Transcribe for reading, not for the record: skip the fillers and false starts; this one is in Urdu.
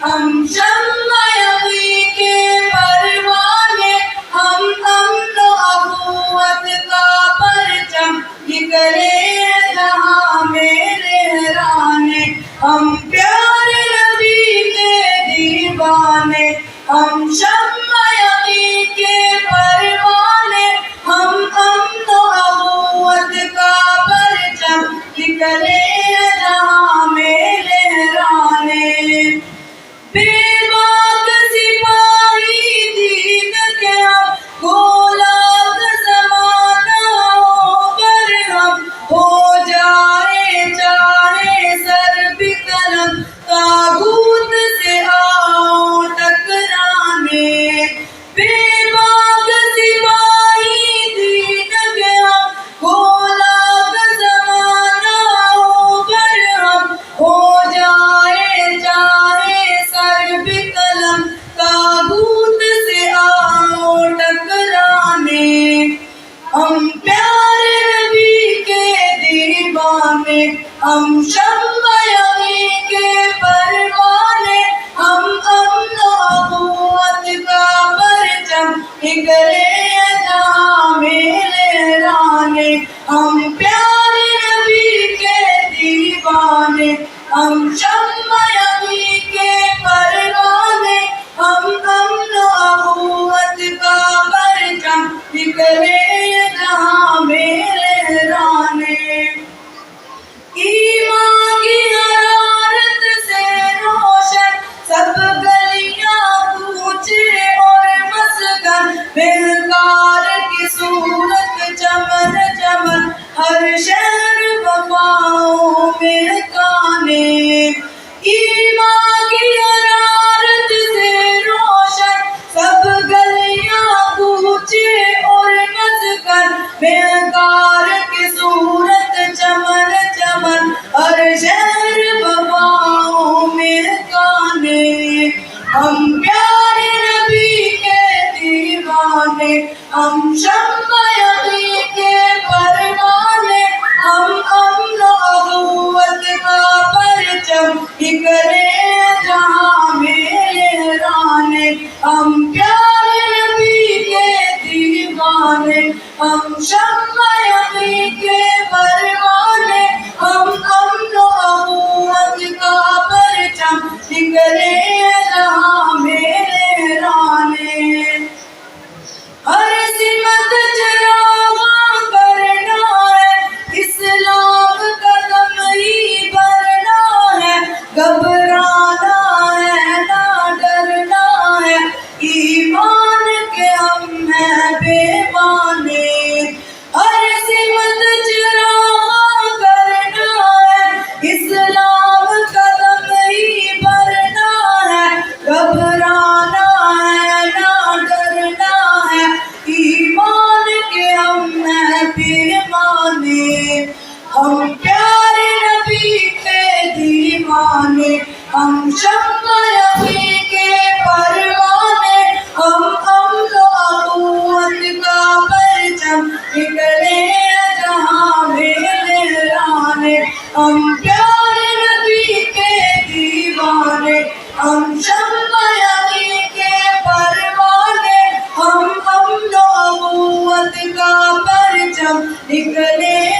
ہم شمع یقین کے پروانے، ہم امن و اخوت کا پرچم، نکلے جہاں میں لہرانے، ہم پیارے نبی کے دیوانے، ہم شمع یقین کے پروانے، ہم امن و اخوت کا پرچم، نکلے جہاں میں لہرانے۔ بے باک سپاہی دین کے ہم، گولاگ زمانہ ہو کر ہم، ہو جائے چاہے سر بھی قلم، طاغوت سے آؤ ٹکرانے۔ بے باک سپاہی دین کے ہم، گولاگ زمانہ ہو کر ہم، ہو جائے چاہے سر بھی قلم، طاغوت سے آؤ ٹکرانے۔ ہم پیارے نبی کے دیوانے، ہم شمع یقین کے پروانے، ہم امن و اخوت کا پرچم، نکلے جہاں میں لہرانے، ہم پیارے نبی کے دیوانے، ہم شمع یقین کے پروانے، ہم امن و اخوت کا پرچم، نکلے جہاں میں لہرانے۔ ایمان کی حرارت سے روشن سب گلیاں، کوچے اور مسکن، مہکار کی صورت چمن چمن، ہر شہر وفاؤں میں کانے۔ ایمان کی حرارت سے روشن سب گلیاں، کوچے اور مسکن، مہکار کی صورت چمن چمن، ہر شہر وفاؤں میں کانے۔ ہم پیارے نبی کے دیوانے، ہم شمع یقین کے پروانے، ہم امن و اخوت کا پرچم، نکلے جہاں میں لہرانے، ہم پیارے نبی کے دیوانے، ہم شمع یقین کے پروانے، ہم امن و اخوت کا پرچم، نکلے جہاں میں لہرانے۔ ہر سمت چراغاں کرنا ہے، اسلام قدم ہی بھرنا ہے، گھبرانا ہے نہ ڈرنا ہے، ایمان کے ہم ہیں پیمانے۔ ہر سمت چراغاں کرنا ہے، اسلام قدم ہی بھرنا ہے، گھبرانا ہے نہ ڈرنا ہے، ایمان کے ہم ہیں پیمانے۔ ہم پیارے نبی کے دیوانے، ہم شمع یقین کے پروانے، ہم امن و اخوت کا پرچم، نکلے جہاں میں لہرانے، ہم پیارے نبی کے دیوانے، ہم شمع یقین کے پروانے، ہم امن و اخوت کا پرچم، نکلے